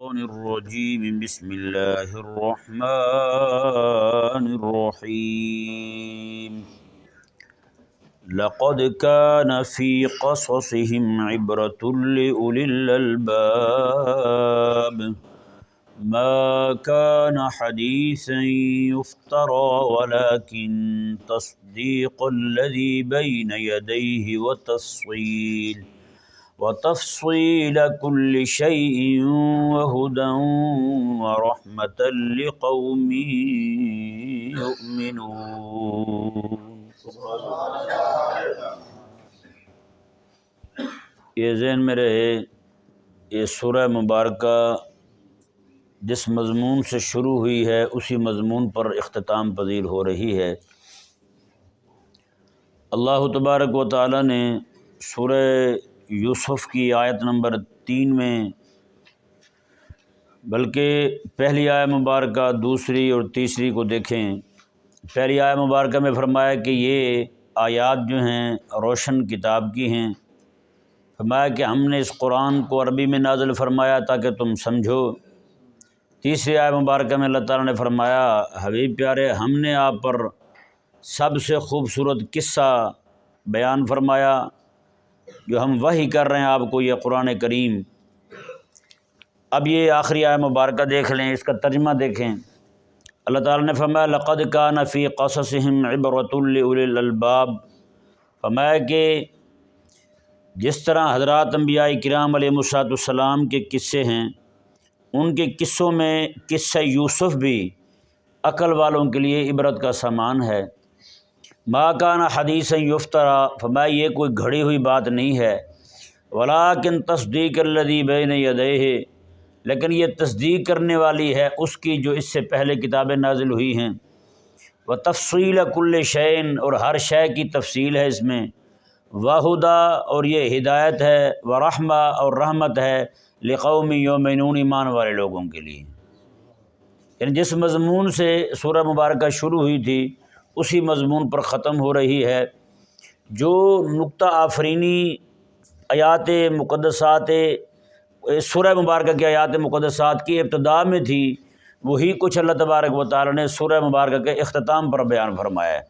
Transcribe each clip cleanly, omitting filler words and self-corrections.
الرجيم بسم الله الرحمن الرحيم لقد كان في قصصهم عبرة لأولي الألباب ما كان حديثا يفترى ولكن تصديق الذي بين يديه وتفصيل كل شيء وهدى ورحمة لقوم يؤمنون۔ یہ ذہن میں رہے، یہ سورہ مبارکہ جس مضمون سے شروع ہوئی ہے اسی مضمون پر اختتام پذیر ہو رہی ہے۔ اللہ تبارک و تعالی نے سورہ یوسف کی آیت نمبر 3 میں، بلکہ پہلی آیت مبارکہ، دوسری اور تیسری کو دیکھیں۔ پہلی آیت مبارکہ میں فرمایا کہ یہ آیات جو ہیں روشن کتاب کی ہیں، فرمایا کہ ہم نے اس قرآن کو عربی میں نازل فرمایا تاکہ تم سمجھو۔ تیسری آیت مبارکہ میں اللہ تعالیٰ نے فرمایا، حبیب پیارے ہم نے آپ پر سب سے خوبصورت قصہ بیان فرمایا جو ہم وحی کر رہے ہیں آپ کو، یہ قرآن کریم۔ اب یہ آخری آیت مبارکہ دیکھ لیں، اس کا ترجمہ دیکھیں۔ اللہ تعالیٰ نے فرمایا لقد کان فی قصصہم عبرۃ لأولی الالباب، فرمایا کہ جس طرح حضرات انبیاء کرام علیہ السلام کے قصے ہیں، ان کے قصوں میں قصہ یوسف بھی عقل والوں کے لیے عبرت کا سامان ہے۔ ما کان حدیثا یفترا، فرمایا یہ کوئی گھڑی ہوئی بات نہیں ہے، ولکن تصدیق الذی بین یدیہ، لیکن یہ تصدیق کرنے والی ہے اس کی جو اس سے پہلے کتابیں نازل ہوئی ہیں، وتفصیل کل شیء، اور ہر شے کی تفصیل ہے اس میں، وہدی، اور یہ ہدایت ہے، ورحمہ، اور رحمت ہے، لقوم یؤمنون، ایمان والے لوگوں کے لیے۔ یعنی جس مضمون سے سورہ مبارکہ شروع ہوئی تھی اسی مضمون پر ختم ہو رہی ہے۔ جو نقطہ آفرینی آیات مقدسات سورہ مبارکہ کی آیات مقدسات کی ابتدا میں تھی، وہی کچھ اللہ تبارک و تعالی نے سورہ مبارکہ کے اختتام پر بیان فرمایا ہے۔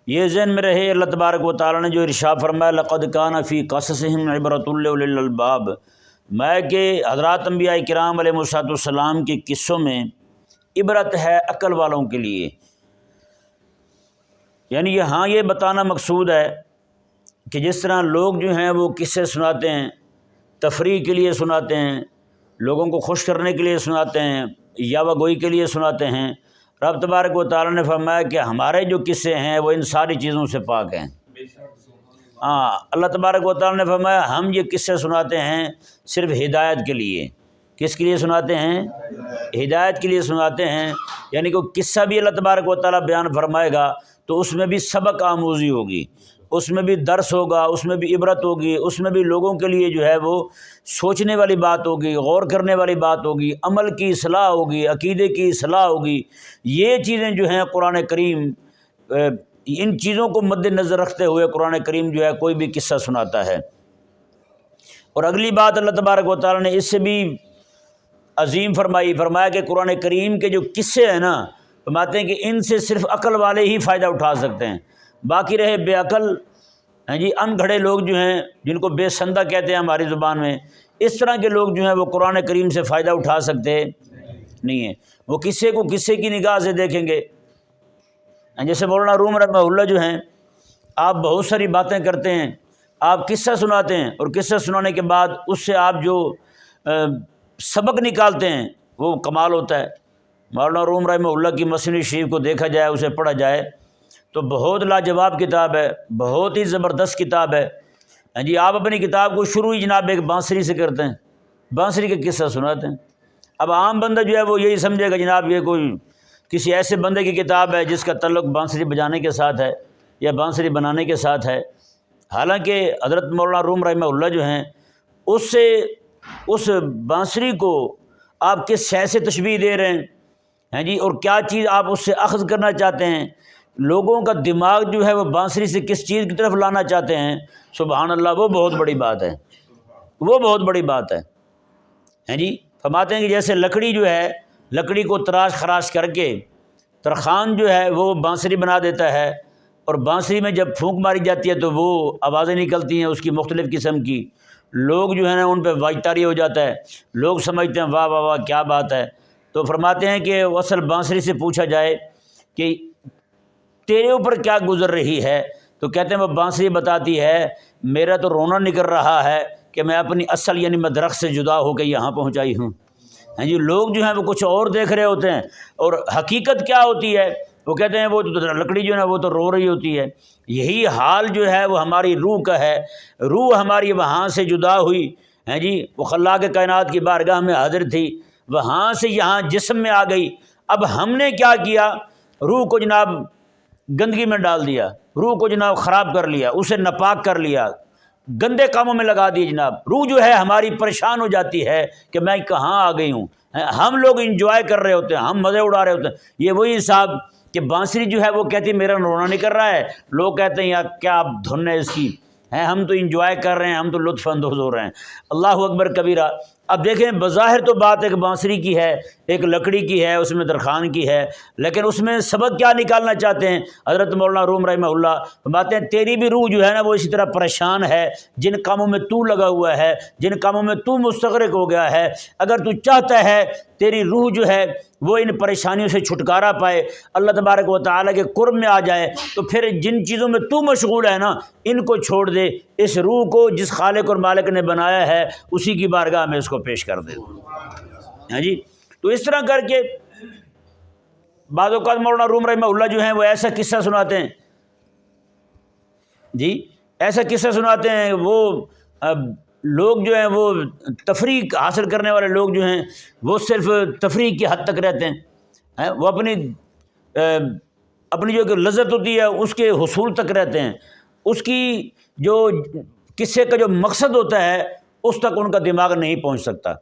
یہ ذہن میں رہے، اللہ تبارک و تعالی نے جو ارشاد فرمایا لقد کان فی قصصہم عبرۃ لأولی الالباب، میں کہ حضرات انبیاء کرام علیہ السلام کے قصوں میں عبرت ہے عقل والوں کے لیے۔ یعنی یہاں یہ بتانا مقصود ہے کہ جس طرح لوگ جو ہیں وہ قصے سناتے ہیں، تفریح کے لیے سناتے ہیں، لوگوں کو خوش کرنے کے لیے سناتے ہیں، یاوہ گوئی کے لیے سناتے ہیں، رب تبارک و تعالی نے فرمایا کہ ہمارے جو قصے ہیں وہ ان ساری چیزوں سے پاک ہیں۔ اللہ تبارک و تعالی نے فرمایا ہم یہ قصے سناتے ہیں صرف ہدایت کے لیے۔ کس کے لیے سناتے ہیں؟ ہدایت کے لیے سناتے ہیں۔ یعنی کہ قصہ بھی اللہ تبارک و تعالی بیان فرمائے گا تو اس میں بھی سبق آموزی ہوگی، اس میں بھی درس ہوگا، اس میں بھی عبرت ہوگی، اس میں بھی لوگوں کے لیے جو ہے وہ سوچنے والی بات ہوگی، غور کرنے والی بات ہوگی، عمل کی اصلاح ہوگی، عقیدے کی اصلاح ہوگی۔ یہ چیزیں جو ہیں قرآن کریم، ان چیزوں کو مد نظر رکھتے ہوئے قرآن کریم جو ہے کوئی بھی قصہ سناتا ہے۔ اور اگلی بات اللہ تبارک و تعالی نے اس سے بھی عظیم فرمایا کہ قرآن کریم کے جو قصے ہیں نا، فرماتے ہیں کہ ان سے صرف عقل والے ہی فائدہ اٹھا سکتے ہیں، باقی رہے بے عقل ان گھڑے لوگ جو ہیں جن کو بے سندہ کہتے ہیں ہماری زبان میں، اس طرح کے لوگ جو ہیں وہ قرآن کریم سے فائدہ اٹھا سکتے نہیں ہیں۔ وہ قصے کو قصے کی نگاہ سے دیکھیں گے۔ جیسے مولانا روم رحمہ اللہ جو ہیں، آپ بہت ساری باتیں کرتے ہیں، آپ قصہ سناتے ہیں، اور قصہ سنانے کے بعد اس سے آپ جو سبق نکالتے ہیں وہ کمال ہوتا ہے۔ مولانا روم رحمہ اللہ کی مثنوی شریف کو دیکھا جائے، اسے پڑھا جائے تو بہت لاجواب کتاب ہے، بہت ہی زبردست کتاب ہے۔ آپ اپنی کتاب کو شروع ہی جناب ایک بانسری سے کرتے ہیں، بانسری کے قصہ سناتے ہیں۔ اب عام بندہ جو ہے وہ یہی سمجھے گا جناب یہ کوئی کسی ایسے بندے کی کتاب ہے جس کا تعلق بانسری بجانے کے ساتھ ہے یا بانسری بنانے کے ساتھ ہے۔ حالانکہ حضرت مولانا روم رحمہ اللہ جو ہیں اس بانسری کو آپ کس شے سے تشبیہ دے رہے ہیں اور کیا چیز آپ اس سے اخذ کرنا چاہتے ہیں، لوگوں کا دماغ جو ہے وہ بانسری سے کس چیز کی طرف لانا چاہتے ہیں، سبحان اللہ، وہ بہت بڑی بات ہے، وہ بہت بڑی بات ہے۔ ہیں جی، فرماتے ہیں کہ جیسے لکڑی جو ہے، لکڑی کو تراش خراش کر کے ترخان جو ہے وہ بانسری بنا دیتا ہے، اور بانسری میں جب پھونک ماری جاتی ہے تو وہ آوازیں نکلتی ہیں اس کی مختلف قسم کی، لوگ جو ہے نا ان پہ واجتاری ہو جاتا ہے، لوگ سمجھتے ہیں واہ واہ واہ کیا بات ہے۔ تو فرماتے ہیں کہ اصل بانسری سے پوچھا جائے کہ تیرے اوپر کیا گزر رہی ہے، تو کہتے ہیں وہ بانسری بتاتی ہے میرا تو رونا نکل رہا ہے کہ میں اپنی اصل یعنی میں درخت سے جدا ہو کے یہاں پہنچائی ہوں۔ ہاں جی، لوگ جو ہیں وہ کچھ اور دیکھ رہے ہوتے ہیں، اور حقیقت کیا ہوتی ہے وہ کہتے ہیں وہ لکڑی جو ہے وہ تو رو رہی ہوتی ہے۔ یہی حال جو ہے وہ ہماری روح کا ہے، روح ہماری وہاں سے جدا ہوئی، ہیں جی، وہ خلاق کائنات کی بارگاہ میں حاضر تھی، وہاں سے یہاں جسم میں آ گئی۔ اب ہم نے کیا کیا؟ روح کو جناب گندگی میں ڈال دیا، روح کو جناب خراب کر لیا، اسے ناپاک کر لیا، گندے کاموں میں لگا دیے جناب۔ روح جو ہے ہماری پریشان ہو جاتی ہے کہ میں کہاں آ گئی ہوں۔ ہم لوگ انجوائے کر رہے ہوتے ہیں، ہم مزے اڑا رہے ہوتے ہیں۔ یہ وہی حساب کہ بانسری جو ہے وہ کہتی میرا رونا نہیں کر رہا ہے، لوگ کہتے ہیں یار کیا دھن ہے اس کی، ہم تو انجوائے کر رہے ہیں، ہم تو لطف اندوز ہو رہے ہیں۔ اللہ اکبر کبیرہ۔ اب دیکھیں بظاہر تو بات ایک بانسری کی ہے، ایک لکڑی کی ہے، اس میں درخان کی ہے، لیکن اس میں سبق کیا نکالنا چاہتے ہیں حضرت مولانا روم رحمہ اللہ؟ فرماتے ہیں تیری بھی روح جو ہے نا وہ اسی طرح پریشان ہے، جن کاموں میں تو لگا ہوا ہے، جن کاموں میں تو مستغرق ہو گیا ہے، اگر تو چاہتا ہے تیری روح جو ہے وہ ان پریشانیوں سے چھٹکارا پائے، اللہ تبارک و تعالیٰ کے قرب میں آ جائے، تو پھر جن چیزوں میں تو مشغول ہے نا ان کو چھوڑ دے، اس روح کو جس خالق اور مالک نے بنایا ہے اسی کی بارگاہ میں اس کو پیش کر دے۔ ہاں جی، تو اس طرح کر کے بعض اوقات مولانا روم رحمہ اللہ جو ہیں وہ ایسا قصہ سناتے ہیں، جی ایسا قصہ سناتے ہیں، وہ لوگ جو ہیں وہ تفریح حاصل کرنے والے لوگ جو ہیں وہ صرف تفریح کی حد تک رہتے ہیں، وہ اپنی جو لذت ہوتی ہے اس کے حصول تک رہتے ہیں، اس کی جو قصے کا جو مقصد ہوتا ہے اس تک ان کا دماغ نہیں پہنچ سکتا۔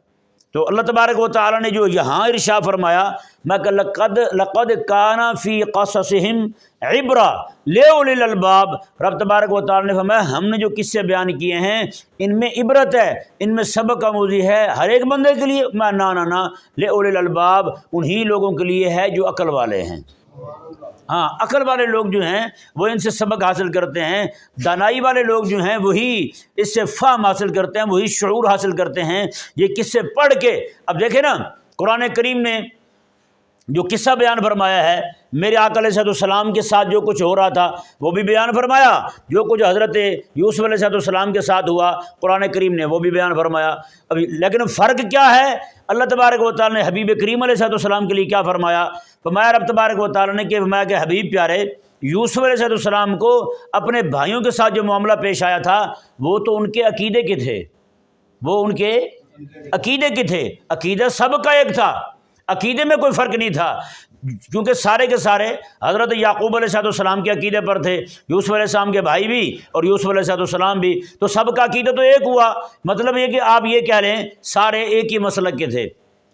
تو اللہ تبارک و تعالیٰ نے جو یہاں ارشاد فرمایا میں کہ لقد کان فی قصصہم عبرہ لأولی الالباب، رب تبارک و تعالیٰ نے فرمایا ہم نے جو قصے بیان کیے ہیں ان میں عبرت ہے، ان میں سبق آموزی ہے ہر ایک بندے کے لیے، میں نا لأولی الالباب انہی لوگوں کے لیے ہے جو عقل والے ہیں۔ ہاں، عقل والے لوگ جو ہیں وہ ان سے سبق حاصل کرتے ہیں، دانائی والے لوگ جو ہیں وہی اس سے فہم حاصل کرتے ہیں، وہی شعور حاصل کرتے ہیں یہ قصے پڑھ کے۔ اب دیکھیں نا قرآن کریم نے جو قصہ بیان فرمایا ہے میرے آقا علیہ السلام کے ساتھ جو کچھ ہو رہا تھا وہ بھی بیان فرمایا، جو کچھ حضرت یوسف علیہ السلام کے ساتھ ہوا قرآن کریم نے وہ بھی بیان فرمایا۔ اب لیکن فرق کیا ہے؟ اللہ تبارک و تعالیٰ نے حبیب کریم علیہ السلام کے لیے کیا فرمایا؟ فرمایا رب تبارک و تعالیٰ نے کہ فرمایا کہ حبیب پیارے یوسف علیہ السلام کو اپنے بھائیوں کے ساتھ جو معاملہ پیش آیا تھا وہ تو ان کے عقیدے کے تھے، وہ ان کے عقیدے کے تھے، عقیدہ سب کا ایک تھا، عقیدے میں کوئی فرق نہیں تھا، کیونکہ سارے کے سارے حضرت یعقوب علیہ السلام کے عقیدے پر تھے، یوسف علیہ السلام کے بھائی بھی اور یوسف علیہ السلام بھی، تو سب کا عقیدہ تو ایک ہوا۔ مطلب یہ کہ آپ یہ کہہ لیں سارے ایک ہی مسلک کے تھے،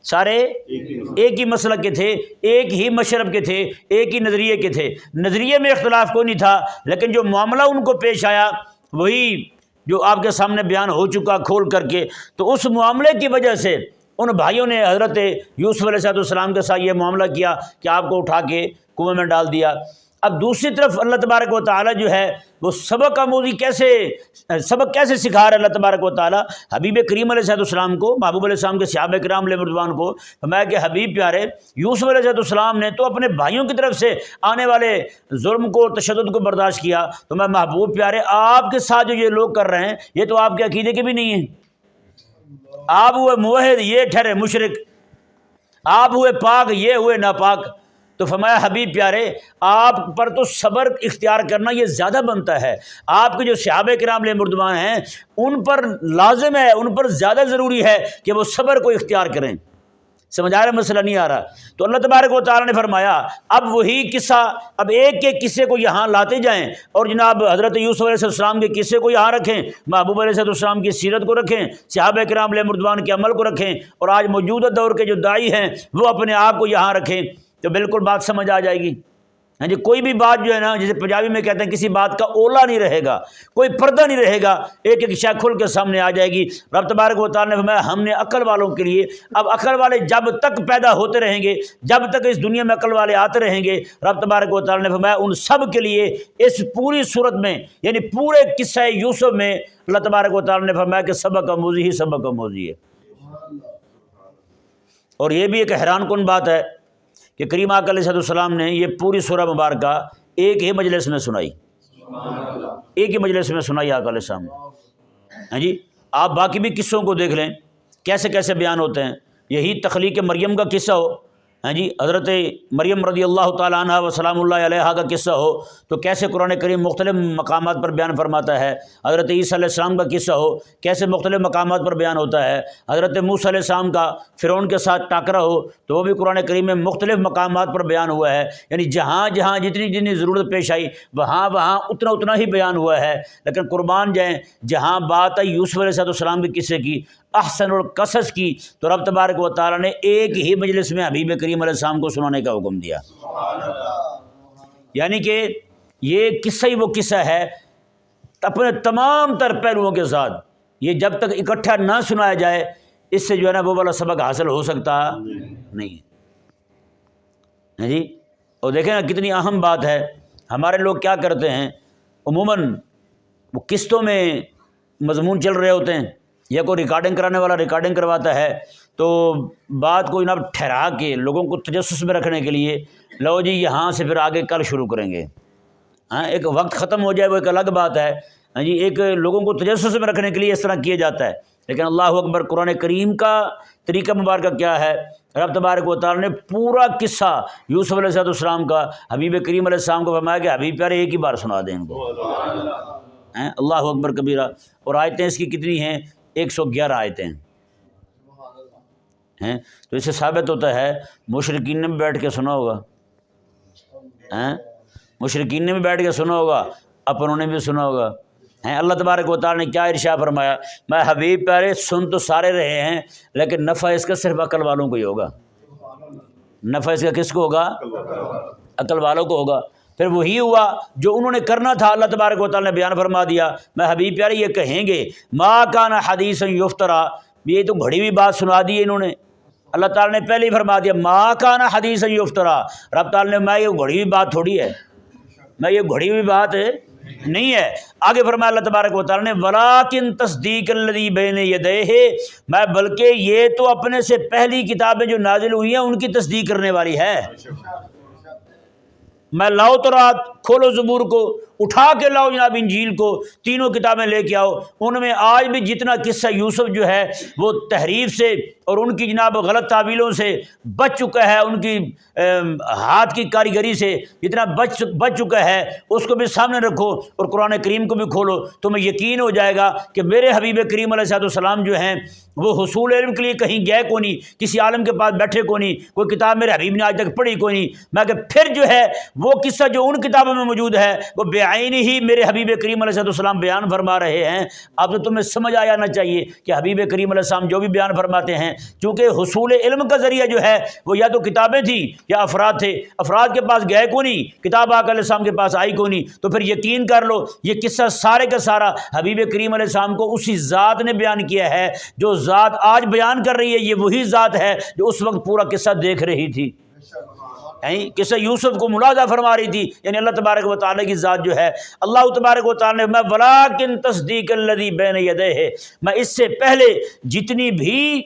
سارے ایک ہی مسلک کے تھے، ایک ہی مشرب کے تھے، ایک ہی نظریے کے تھے، نظریے میں اختلاف کوئی نہیں تھا، لیکن جو معاملہ ان کو پیش آیا وہی جو آپ کے سامنے بیان ہو چکا کھول کر کے، تو اس معاملے کی وجہ سے ان بھائیوں نے حضرت یوسف علیہ السلام کے ساتھ یہ معاملہ کیا کہ آپ کو اٹھا کے کنویں میں ڈال دیا۔ اب دوسری طرف اللہ تبارک و تعالیٰ جو ہے وہ سبق آموزی سبق کیسے سکھا رہا ہے اللہ تبارک و تعالیٰ حبیب کریم علیہ السلام کو، محبوب علیہ السلام کے صحابہ کرام علیہ رضوان کو؟ فرمایا کہ حبیب پیارے یوسف علیہ السلام نے تو اپنے بھائیوں کی طرف سے آنے والے ظلم کو اور تشدد کو برداشت کیا، تو میں محبوب پیارے آپ کے ساتھ جو یہ لوگ کر رہے ہیں یہ تو آپ کے عقیدے کے بھی نہیں ہیں، آپ ہوئے موحد یہ ٹھہرے مشرک، آپ ہوئے پاک یہ ہوئے ناپاک۔ تو فرمایا حبیب پیارے آپ پر تو صبر اختیار کرنا یہ زیادہ بنتا ہے، آپ کے جو صحابہ کرام علیہ رضوان ہیں ان پر لازم ہے، ان پر زیادہ ضروری ہے کہ وہ صبر کو اختیار کریں۔ سمجھ آ رہا مسئلہ نہیں آ رہا؟ تو اللہ تبارک و تعالیٰ نے فرمایا اب وہی قصہ اب ایک ایک قصے کو یہاں لاتے جائیں، اور جناب حضرت یوسف علیہ السلام کے قصے کو یہاں رکھیں، محبوب علیہ السلام کی سیرت کو رکھیں، صحابہ کرام علیہ رضوان کے عمل کو رکھیں، اور آج موجودہ دور کے جو داعی ہیں وہ اپنے آپ کو یہاں رکھیں، تو بالکل بات سمجھ آ جائے گی۔ ہاں جی، کوئی بھی بات جو ہے نا، جیسے پنجابی میں کہتے ہیں کسی بات کا اولا نہیں رہے گا، کوئی پردہ نہیں رہے گا، ایک ایک شے کھل کے سامنے آ جائے گی۔ رب تبارک و تعالیٰ نے فرمایا ہم نے عقل والوں کے لیے، اب عقل والے جب تک پیدا ہوتے رہیں گے، جب تک اس دنیا میں عقل والے آتے رہیں گے، رب تبارک و تعالیٰ نے فرمایا ان سب کے لیے اس پوری صورت میں، یعنی پورے قصہ یوسف میں اللہ تبارک و تعالیٰ نے فرمایا کہ سبق آموزی ہی سبق آموزی ہے۔ اور یہ بھی ایک حیران کن بات ہے کہ کریم آقا علیہ السلام نے یہ پوری سورہ مبارکہ ایک ہی مجلس میں سنائی، ایک ہی مجلس میں سنائی آقا علیہ السلام نے۔ ہاں جی، آپ باقی بھی قصوں کو دیکھ لیں کیسے کیسے بیان ہوتے ہیں۔ یہی تخلیق مریم کا قصہ ہو، ہاں جی، حضرت مریم رضی اللہ تعالیٰ عنہ و سلام اللہ علیہا کا قصہ ہو تو کیسے قرآن کریم مختلف مقامات پر بیان فرماتا ہے۔ حضرت عیسیٰ علیہ السلام کا قصہ ہو کیسے مختلف مقامات پر بیان ہوتا ہے۔ حضرت موسیٰ علیہ السلام کا فرعون کے ساتھ ٹاکرا ہو تو وہ بھی قرآن کریم میں مختلف مقامات پر بیان ہوا ہے، یعنی جہاں جہاں جتنی جتنی ضرورت پیش آئی وہاں وہاں اتنا اتنا ہی بیان ہوا ہے۔ لیکن قربان جائیں، جہاں بات آئی یوسف علیہ السلام کے قصے کی، احسن القصص کی، تو رب تبارک و تعالیٰ نے ایک ہی مجلس میں حبیب کریم علیہ السلام کو سنانے کا حکم دیا۔ یعنی کہ یہ قصہ ہی وہ قصہ ہے اپنے تمام تر پہلوؤں کے ساتھ، یہ جب تک اکٹھا نہ سنایا جائے اس سے جو ہے نا وہ والا سبق حاصل ہو سکتا نہیں ہے جی۔ اور دیکھیں نا کتنی اہم بات ہے، ہمارے لوگ کیا کرتے ہیں، عموماً وہ قسطوں میں مضمون چل رہے ہوتے ہیں، یا کوئی ریکارڈنگ کرانے والا ریکارڈنگ کرواتا ہے تو بات کو جناب ٹھہرا کے لوگوں کو تجسس میں رکھنے کے لیے، لو جی یہاں سے پھر آگے کل شروع کریں گے، ہاں ایک وقت ختم ہو جائے وہ ایک الگ بات ہے، ہاں جی، ایک لوگوں کو تجسس میں رکھنے کے لیے اس طرح کیا جاتا ہے۔ لیکن اللہ اکبر، قرآن کریم کا طریقہ مبارکہ کیا ہے؟ رب تبارک و تعالیٰ نے پورا قصہ یوسف علیہ السلام کا حبیب کریم علیہ السلام کو فرمایا کہ حبیب پیارے ایک ہی بار سنا دیں ان کو۔ اللہ اکبر کبیرہ۔ اور آیتیں اس کی کتنی ہیں؟ 111 آیتیں ہیں۔ تو اس سے ثابت ہوتا ہے مشرکین نے بھی بیٹھ کے سنا ہوگا، مشرکین نے بھی بیٹھ کے سنا ہوگا، اپنوں نے بھی سنا ہوگا۔ اللہ تبارک و تعالیٰ نے کیا ارشاد فرمایا؟ میں حبیب پیارے سن تو سارے رہے ہیں لیکن نفع اس کا صرف عقل والوں کو ہی ہوگا۔ نفع اس کا کس کو ہوگا؟ عقل والوں کو ہوگا۔ پھر وہی ہوا جو انہوں نے کرنا تھا، اللہ تبارک و تعالیٰ نے بیان فرما دیا۔ میں حبیب پیارے یہ کہیں گے ما کان حدیثا یفترا، یہ تو گھڑی ہوئی بات سنا دی انہوں نے۔ اللہ تعالیٰ نے پہلے ہی فرما دیا ما کان حدیثا یفترا، رب تعالیٰ نے میں یہ گھڑی ہوئی بات تھوڑی ہے، میں یہ گھڑی ہوئی بات نہیں ہے۔ آگے فرمایا اللہ تبارک و تعالیٰ نے ولیکن تصدیق الذی بین یدیہ، میں بلکہ یہ تو اپنے سے پہلی کتابیں جو نازل ہوئی ہیں ان کی تصدیق کرنے والی ہے۔ میں لاؤ تو رات کھولو زبور کو، اٹھا کے لاؤ جناب انجیل کو، تینوں کتابیں لے کے آؤ، ان میں آج بھی جتنا قصہ یوسف جو ہے وہ تحریف سے اور ان کی جناب غلط تعویلوں سے بچ چکا ہے، ان کی ہاتھ کی کاریگری سے جتنا بچ چکا ہے اس کو بھی سامنے رکھو اور قرآن کریم کو بھی کھولو، تمہیں یقین ہو جائے گا کہ میرے حبیب کریم علیہ السلام جو ہیں وہ حصول علم کے لیے کہیں گئے کو نہیں، کسی عالم کے پاس بیٹھے کو نہیں، کوئی کتاب میرے حبیب نے آج تک پڑھی کوئی نہیں، میں کہ پھر جو ہے وہ قصہ جو ان کتابوں میں موجود ہے وہ بعین ہی میرے حبیب کریم علیہ السلام بیان فرما رہے ہیں۔ اب تو تمہیں سمجھ آیا نہ چاہیے کہ حبیب کریم علیہ السلام جو بھی بیان فرماتے ہیں، چونکہ حصول علم کا ذریعہ جو ہے وہ یا تو کتابیں تھیں یا افراد تھے، افراد کے پاس گئے کو نہیں، کتاب آقا علیہ السلام کے پاس آئی کو نہیں، تو پھر یقین کر لو یہ قصہ سارے کا سارا حبیب کریم علیہ السلام کو اسی ذات نے بیان کیا ہے، جو ذات آج بیان کر رہی ہے یہ وہی ذات ہے جو اس وقت پورا قصہ دیکھ رہی تھی، قصہ یوسف کو ملاحظہ فرما رہی تھی، یعنی اللہ تبارک و تعالیٰ کی ذات جو ہے۔ اللہ تبارک و تعالیٰ نے میں ولیکن تصدیق الذی بین یدیہ، میں اس سے پہلے جتنی بھی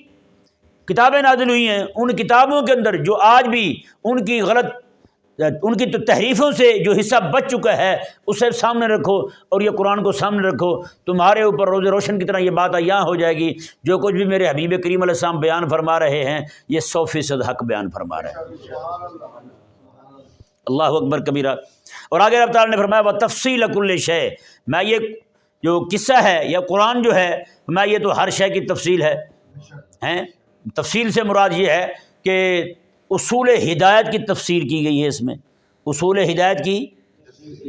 کتابیں نازل ہوئی ہیں ان کتابوں کے اندر جو آج بھی ان کی تحریفوں سے جو حصہ بچ چکا ہے اسے سامنے رکھو، اور یہ قرآن کو سامنے رکھو، تمہارے اوپر روز روشن کی طرح یہ بات یہاں ہو جائے گی جو کچھ بھی میرے حبیب کریم علیہ السلام بیان فرما رہے ہیں یہ 100% حق بیان فرما رہے ہیں۔ اللہ اکبر کبیرہ۔ اور آگے رب تعالیٰ نے فرمایا وَتَفْصِيلَ كُلِّ شَيْءٍ، میں یہ جو قصہ ہے یا قرآن جو ہے میں یہ تو ہر شے کی تفصیل ہے۔ تفصیل سے مراد یہ ہے کہ اصول ہدایت کی تفصیل کی گئی ہے، اس میں اصول ہدایت کی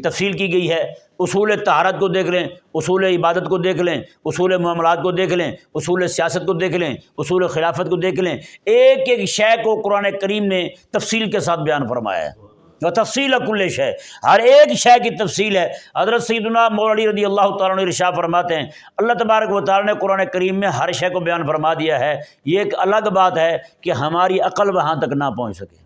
تفصیل کی گئی ہے۔ اصول طہارت کو دیکھ لیں، اصول عبادت کو دیکھ لیں، اصول معاملات کو دیکھ لیں، اصول سیاست کو دیکھ لیں، اصول خلافت کو دیکھ لیں، ایک ایک شے کو قرآن کریم نے تفصیل کے ساتھ بیان فرمایا ہے۔ و تفصیل کل شے، ہر ایک شے کی تفصیل ہے۔ حضرت سیدنا مولا علی رضی اللہ تعالیٰ عنہ ارشاد فرماتے ہیں اللہ تبارک و تعالیٰ نے قرآن کریم میں ہر شے کو بیان فرما دیا ہے، یہ ایک الگ بات ہے کہ ہماری عقل وہاں تک نہ پہنچ سکے،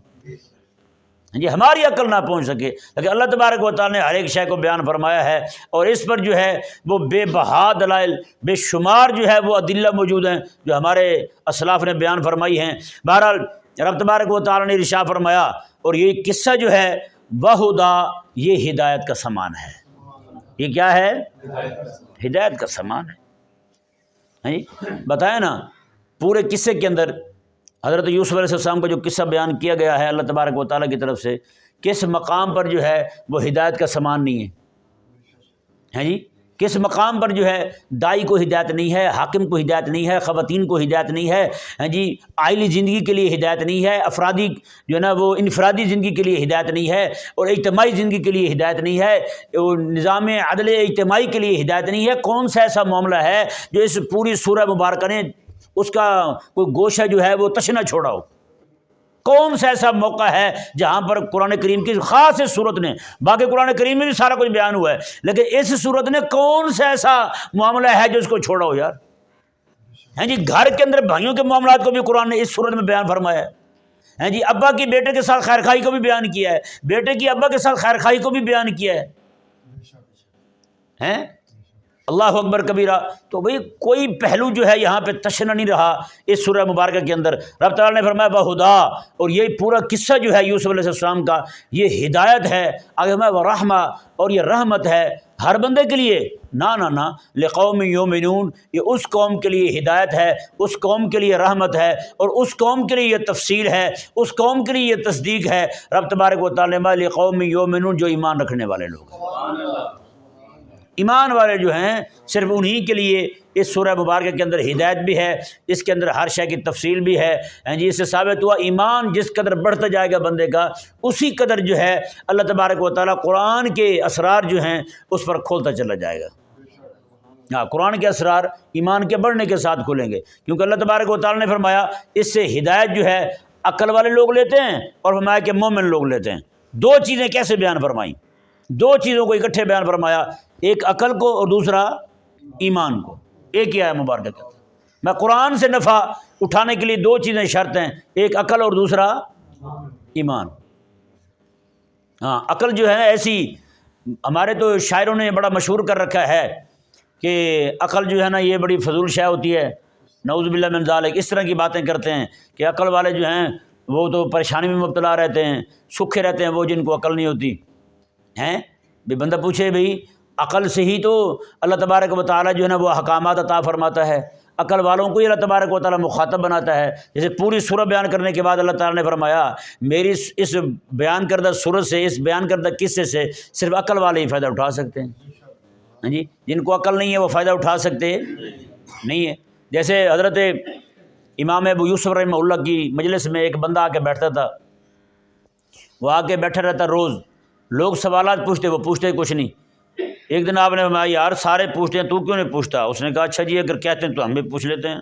جی ہماری عقل نہ پہنچ سکے، لیکن اللہ تبارک و تعالیٰ نے ہر ایک شے کو بیان فرمایا ہے، اور اس پر جو ہے وہ بے بہا دلائل، بے شمار جو ہے وہ ادلہ موجود ہیں جو ہمارے اسلاف نے بیان فرمائی ہیں۔ بہرحال رب تبارک و تعالیٰ نے ارشاد فرمایا، اور یہ قصہ جو ہے وہدا، یہ ہدایت کا سامان ہے۔ یہ کیا ہے؟ ہدایت کا سامان ہے۔ بتایا نا پورے قصے کے اندر حضرت یوسف علیہ السلام کا جو قصہ بیان کیا گیا ہے اللہ تبارک و تعالیٰ کی طرف سے، کس مقام پر جو ہے وہ ہدایت کا سامان نہیں ہے جی؟ کس مقام پر جو ہے دائی کو ہدایت نہیں ہے، حاکم کو ہدایت نہیں ہے، خواتین کو ہدایت نہیں ہے جی، عائلی زندگی کے لیے ہدایت نہیں ہے، افرادی جو ہے نا وہ انفرادی زندگی کے لیے ہدایت نہیں ہے، اور اجتماعی زندگی کے لیے ہدایت نہیں ہے، اور نظام عدل اجتماعی کے لیے ہدایت نہیں ہے۔ کون سا ایسا معاملہ ہے جو اس پوری سورہ مبارکہ نے اس کا کوئی گوشہ جو ہے وہ تشنہ چھوڑا ہو؟ کون سا ایسا موقع ہے جہاں پر قرآن کریم کی خاص اس صورت نے، باقی قرآن کریم میں بھی سارا کچھ بیان ہوا ہے، لیکن اس صورت نے کون سا ایسا معاملہ ہے جو اس کو چھوڑا ہو یار؟ ہیں جی گھر کے اندر بھائیوں کے معاملات کو بھی قرآن نے اس صورت میں بیان فرمایا ہے، ہیں جی ابا کی بیٹے کے ساتھ خیر خواہی کو بھی بیان کیا ہے، بیٹے کی ابا کے ساتھ خیر خواہی کو بھی بیان کیا ہے، ہیں اللہ اکبر کبیرہ۔ تو بھئی کوئی پہلو جو ہے یہاں پہ تشنہ نہیں رہا اس سورہ مبارکہ کے اندر۔ رب تعالیٰ نے فرمایا بہدا، اور یہ پورا قصہ جو ہے یوسف علیہ السلام کا یہ ہدایت ہے، آگے میں وہ رحمہ، اور یہ رحمت ہے ہر بندے کے لیے، نہ لقوم یؤمنون، یہ اس قوم کے لیے ہدایت ہے، اس قوم کے لیے رحمت ہے، اور اس قوم کے لیے یہ تفصیل ہے، اس قوم کے لیے یہ تصدیق ہے۔ رب تبارک و تعالیٰ نے لقوم یؤمنون، جو ایمان رکھنے والے لوگ ہیں، ایمان والے جو ہیں صرف انہی کے لیے اس سورہ مبارکہ کے اندر ہدایت بھی ہے، اس کے اندر ہر شے کی تفصیل بھی ہے جی۔ اس سے ثابت ہوا ایمان جس قدر بڑھتا جائے گا بندے کا، اسی قدر جو ہے اللہ تبارک و تعالیٰ قرآن کے اسرار جو ہیں اس پر کھولتا چلا جائے گا۔ ہاں قرآن کے اسرار ایمان کے بڑھنے کے ساتھ کھولیں گے، کیونکہ اللہ تبارک و تعالیٰ نے فرمایا اس سے ہدایت جو ہے عقل والے لوگ لیتے ہیں، اور فرمایا کہ مومن لوگ لیتے ہیں۔ دو چیزیں کیسے بیان فرمائیں؟ دو چیزوں کو اکٹھے بیان فرمایا، ایک عقل کو اور دوسرا ایمان کو، ایک ہی آیت مبارکہ کے اندر۔ میں قرآن سے نفع اٹھانے کے لیے دو چیزیں شرط ہیں، ایک عقل اور دوسرا ایمان۔ ہاں عقل جو ہے ایسی، ہمارے تو شاعروں نے بڑا مشہور کر رکھا ہے کہ عقل جو ہے نا یہ بڑی فضول شے ہوتی ہے، نعوذ باللہ من ذالک، اس طرح کی باتیں کرتے ہیں کہ عقل والے جو ہیں وہ تو پریشانی میں مبتلا رہتے ہیں، سکھے رہتے ہیں وہ جن کو عقل نہیں ہوتی ہیں۔ بھی بندہ پوچھے بھئی عقل سے ہی تو اللہ تبارک و تعالیٰ جو ہے نا وہ احکامات عطا فرماتا ہے، عقل والوں کو ہی اللہ تبارک و تعالیٰ مخاطب بناتا ہے۔ جیسے پوری سورہ بیان کرنے کے بعد اللہ تعالیٰ نے فرمایا میری اس بیان کردہ سورت سے، اس بیان کردہ قصے سے صرف عقل والے ہی فائدہ اٹھا سکتے ہیں، ہاں جی، جن کو عقل نہیں ہے وہ فائدہ اٹھا سکتے نہیں ہے۔ جیسے حضرت امام ابو یوسف رحمہ اللہ کی مجلس میں ایک بندہ آ کے بیٹھتا تھا، وہ آ کے بیٹھا رہتا روز، لوگ سوالات پوچھتے، وہ پوچھتے کچھ نہیں۔ ایک دن آپ نے فرمایا یار سارے پوچھتے ہیں تو کیوں نہیں پوچھتا؟ اس نے کہا اچھا جی اگر کہتے ہیں تو ہم بھی پوچھ لیتے ہیں،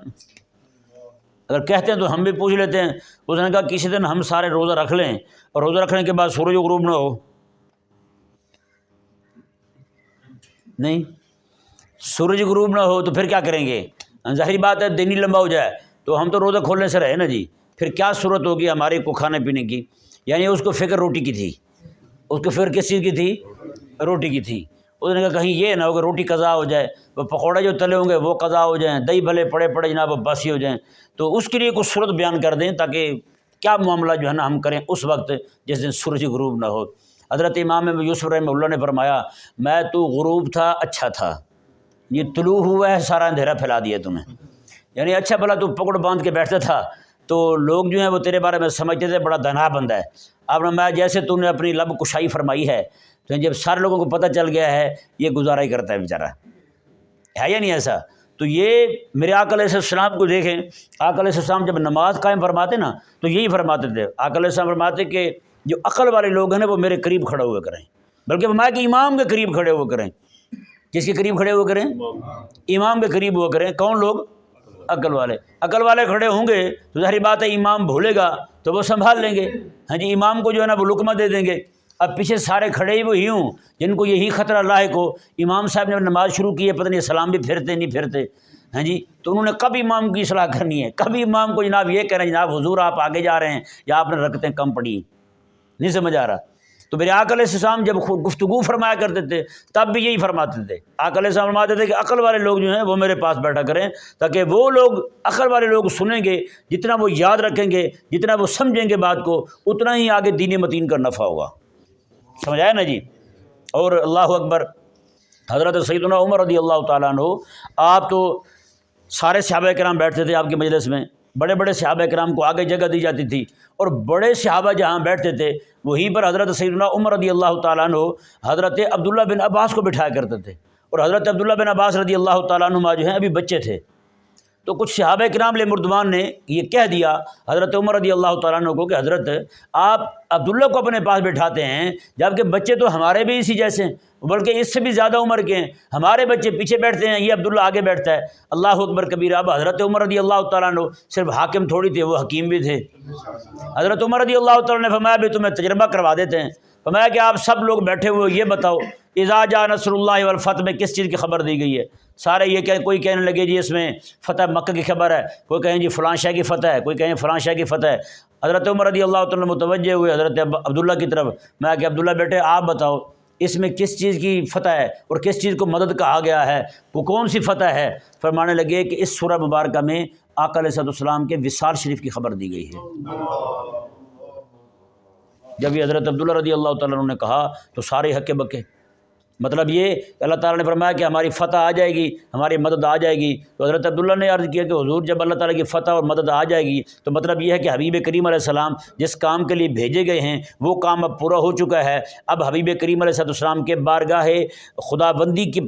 اگر کہتے ہیں تو ہم بھی پوچھ لیتے ہیں۔ اس نے کہا کسی دن ہم سارے روزہ رکھ لیں، اور روزہ رکھنے کے بعد سورج غروب نہ ہو۔ نہیں، سورج غروب نہ ہو تو پھر کیا کریں گے؟ ظاہری بات ہے دن ہی لمبا ہو جائے تو ہم تو روزہ کھولنے سے رہے نا جی، پھر کیا صورت ہوگی ہمارے کو کھانے پینے کی؟ یعنی اس کو فکر روٹی کی تھی، اس کو فکر کس چیز کی تھی؟ روٹی کی تھی۔ اس نے کہا کہیں یہ نہ ہو کہ روٹی قضا ہو جائے، وہ پکوڑے جو تلے ہوں گے وہ قضا ہو جائیں، دہی بھلے پڑے پڑے جناب وہ باسی ہو جائیں، تو اس کے لیے کچھ صورت بیان کر دیں تاکہ کیا معاملہ جو ہے نا ہم کریں اس وقت جس دن سورج غروب نہ ہو۔ حضرت امام یوسف رحمہ اللہ نے فرمایا میں تو غروب تھا اچھا تھا، یہ طلوع ہوا ہے سارا اندھیرا پھیلا دیا تمہیں، یعنی اچھا بھلا تو پکڑ باندھ کے بیٹھتا تھا تو لوگ جو ہیں وہ تیرے بارے میں سمجھتے تھے بڑا دنا بندہ ہے۔ آپ نے میں جیسے تو نے اپنی لب کشائی فرمائی ہے تو جب سارے لوگوں کو پتہ چل گیا ہے یہ گزارا ہی کرتا ہے بیچارہ، ہے یا نہیں ایسا؟ تو یہ میرے آقا علیہ السلام کو دیکھیں، آقا علیہ السلام جب نماز قائم فرماتے نا تو یہی فرماتے تھے، آقا علیہ السلام فرماتے کہ جو عقل والے لوگ ہیں نا وہ میرے قریب کھڑے ہوئے کریں، بلکہ فرمایا کہ امام کے قریب کھڑے ہوئے کریں۔ کس کے قریب کھڑے ہوئے کریں؟ امام کے قریب ہوا کریں۔ کون لوگ؟ عقل والے۔ عقل والے کھڑے ہوں گے تو ظاہری بات ہے امام بھولے گا تو وہ سنبھال لیں گے، ہاں جی، امام کو جو ہے نا وہ لقمہ دے دیں گے، اب پیچھے سارے کھڑے ہی وہی ہوں جن کو یہی خطرہ لاحق ہو۔ امام صاحب نے نماز شروع کی ہے، پتہ نہیں سلام بھی پھرتے نہیں پھرتے، ہاں جی، تو انہوں نے کب امام کی اصلاح کرنی ہے، کبھی امام کو جناب یہ کہنا جناب حضور آپ آگے جا رہے ہیں یا آپ نے رکعتیں کم پڑھی، نہیں سمجھ آ رہا۔ تو میرے آقا علیہ السلام جب گفتگو فرمایا کرتے تھے تب بھی یہی فرماتے تھے، آقا علیہ السلام فرماتے تھے کہ عقل والے لوگ جو ہیں وہ میرے پاس بیٹھا کریں، تاکہ وہ لوگ عقل والے لوگ سنیں گے، جتنا وہ یاد رکھیں گے، جتنا وہ سمجھیں گے بات کو، اتنا ہی آگے دین متین کا نفع ہوگا۔ سمجھ آیا نا جی؟ اور اللہ اکبر، حضرت سیدنا عمر رضی اللہ تعالیٰ عنہ، آپ تو سارے صحابہ کرام بیٹھتے تھے آپ کے مجلس میں، بڑے بڑے صحابہ کرام کو آگے جگہ دی جاتی تھی، اور بڑے صحابہ جہاں بیٹھتے تھے وہیں پر حضرت سیدنا عمر رضی اللہ تعالیٰ عنہ حضرت عبداللہ بن عباس کو بٹھایا کرتے تھے، اور حضرت عبداللہ بن عباس رضی اللہ تعالیٰ عنہ جو ہیں ابھی بچے تھے۔ تو کچھ صحابہ کرام مردمان نے یہ کہہ دیا حضرت عمر رضی اللہ تعالیٰ عنہ کو کہ حضرت آپ عبداللہ کو اپنے پاس بٹھاتے ہیں، جبکہ بچے تو ہمارے بھی اسی جیسے ہیں، بلکہ اس سے بھی زیادہ عمر کے ہیں، ہمارے بچے پیچھے بیٹھتے ہیں، یہ عبداللہ آگے بیٹھتا ہے۔ اللہ اکبر کبیرہ۔ اب حضرت عمر رضی اللہ تعالیٰ عنہ صرف حاکم تھوڑی تھے، وہ حکیم بھی تھے۔ حضرت عمر رضی اللہ تعالیٰ نے فرمایا بھی تمہیں تجربہ کروا دیتے ہیں، فرمایا کہ آپ سب لوگ بیٹھے ہوئے یہ بتاؤ اذا جاء نصر اللہ والفتح میں کس چیز کی خبر دی گئی ہے؟ سارے یہ کہ کوئی کہنے لگے جی اس میں فتح مکہ کی خبر ہے، کوئی کہیں جی فلاں شہر کی فتح ہے، کوئی کہیں فلاں شہر کی فتح ہے۔ حضرت عمر رضی اللہ تعالیٰ متوجہ ہوئے حضرت عبداللہ کی طرف، میں کہ عبداللہ بیٹے آپ بتاؤ اس میں کس چیز کی فتح ہے اور کس چیز کو مدد کہا گیا ہے، وہ کون سی فتح ہے؟ فرمانے لگے کہ اس سورہ مبارکہ میں آقا علیہ السلام کے وصال شریف کی خبر دی گئی ہے۔ جب یہ حضرت عبداللہ رضی اللہ تعالیٰ عنہ نے کہا تو سارے ہکے بکے، مطلب یہ کہ اللہ تعالیٰ نے فرمایا کہ ہماری فتح آ جائے گی، ہماری مدد آ جائے گی۔ تو حضرت عبداللہ نے عرض کیا کہ حضور جب اللہ تعالیٰ کی فتح اور مدد آ جائے گی تو مطلب یہ ہے کہ حبیب کریم علیہ السلام جس کام کے لیے بھیجے گئے ہیں وہ کام اب پورا ہو چکا ہے، اب حبیب کریم علیہ السلام کے بارگاہ خدا بندی کی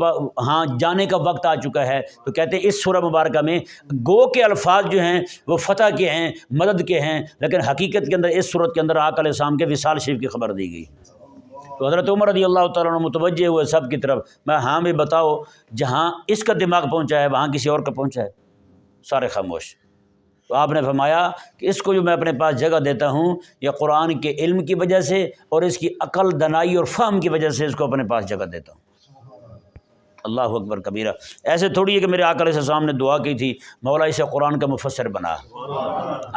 ہاں جانے کا وقت آ چکا ہے۔ تو کہتے ہیں اس سورہ مبارکہ میں گو کے الفاظ جو ہیں وہ فتح کے ہیں، مدد کے ہیں، لیکن حقیقت کے اندر اس صورت کے اندر آقا علیہ السلام کے وصال شریف کی خبر دی گئی۔ تو حضرت عمر رضی اللہ تعالیٰ عنہ متوجہ ہوئے سب کی طرف، میں ہاں بھی بتاؤ جہاں اس کا دماغ پہنچا ہے وہاں کسی اور کا پہنچا ہے؟ سارے خاموش۔ تو آپ نے فرمایا کہ اس کو جو میں اپنے پاس جگہ دیتا ہوں یہ قرآن کے علم کی وجہ سے اور اس کی عقل دانائی اور فہم کی وجہ سے اس کو اپنے پاس جگہ دیتا ہوں۔ اللہ اکبر کبیرہ۔ ایسے تھوڑی ہے کہ میرے آقا علیہ السلام نے دعا کی تھی مولا اسے قرآن کا مفسر بنا،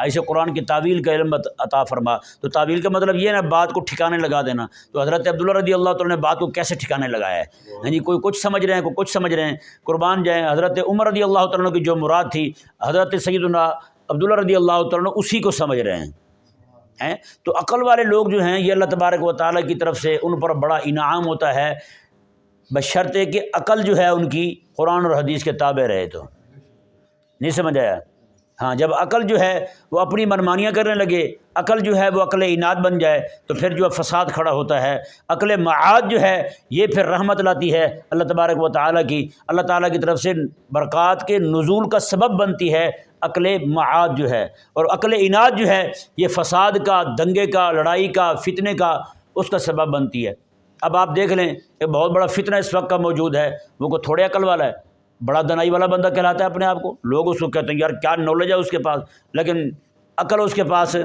اسے قرآن کی تعویل کا علم عطا فرما۔ تو تعویل کا مطلب یہ ہے نا بات کو ٹھکانے لگا دینا۔ تو حضرت عبداللہ رضی اللہ تعالیٰ نے بات کو کیسے ٹھکانے لگایا ہے؟ ہاں جی، کوئی کچھ سمجھ رہے ہیں، کوئی کچھ سمجھ رہے ہیں، قربان جائیں۔ حضرت عمر رضی اللہ تعالیٰ کی جو مراد تھی حضرت سیدنا عبداللہ رضی اللہ تعالیٰ اسی کو سمجھ رہے ہیں۔ تو عقل والے لوگ جو ہیں یہ اللہ تبارک و تعالیٰ کی طرف سے ان پر بڑا انعام ہوتا ہے، بشرطے کہ عقل جو ہے ان کی قرآن اور حدیث کے تابع رہے۔ تو نہیں سمجھ آیا؟ ہاں، جب عقل جو ہے وہ اپنی منمانیاں کرنے لگے، عقل جو ہے وہ عقل عناد بن جائے تو پھر جو ہے فساد کھڑا ہوتا ہے۔ عقل معاد جو ہے یہ پھر رحمت لاتی ہے اللہ تبارک و تعالیٰ کی، اللہ تعالیٰ کی طرف سے برکات کے نزول کا سبب بنتی ہے عقل معاد جو ہے، اور عقل عناد جو ہے یہ فساد کا، دنگے کا، لڑائی کا، فتنے کا اس کا سبب بنتی ہے۔ اب آپ دیکھ لیں کہ بہت بڑا فتنہ اس وقت کا موجود ہے، وہ کوئی تھوڑے عقل والا ہے، بڑا دنائی والا بندہ کہلاتا ہے اپنے آپ کو، لوگ اس کو کہتے ہیں یار کیا نالج ہے اس کے پاس، لیکن عقل اس کے پاس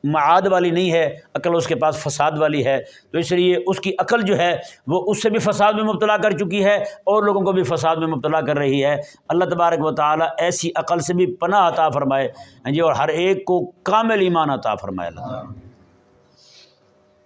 معاد والی نہیں ہے، عقل اس کے پاس فساد والی ہے۔ تو اس لیے اس کی عقل جو ہے وہ اس سے بھی فساد میں مبتلا کر چکی ہے اور لوگوں کو بھی فساد میں مبتلا کر رہی ہے۔ اللہ تبارک و تعالیٰ ایسی عقل سے بھی پناہ عطا فرمائے، اور ہر ایک کو کامل ایمان عطا فرمائے اللہ تعالیٰ۔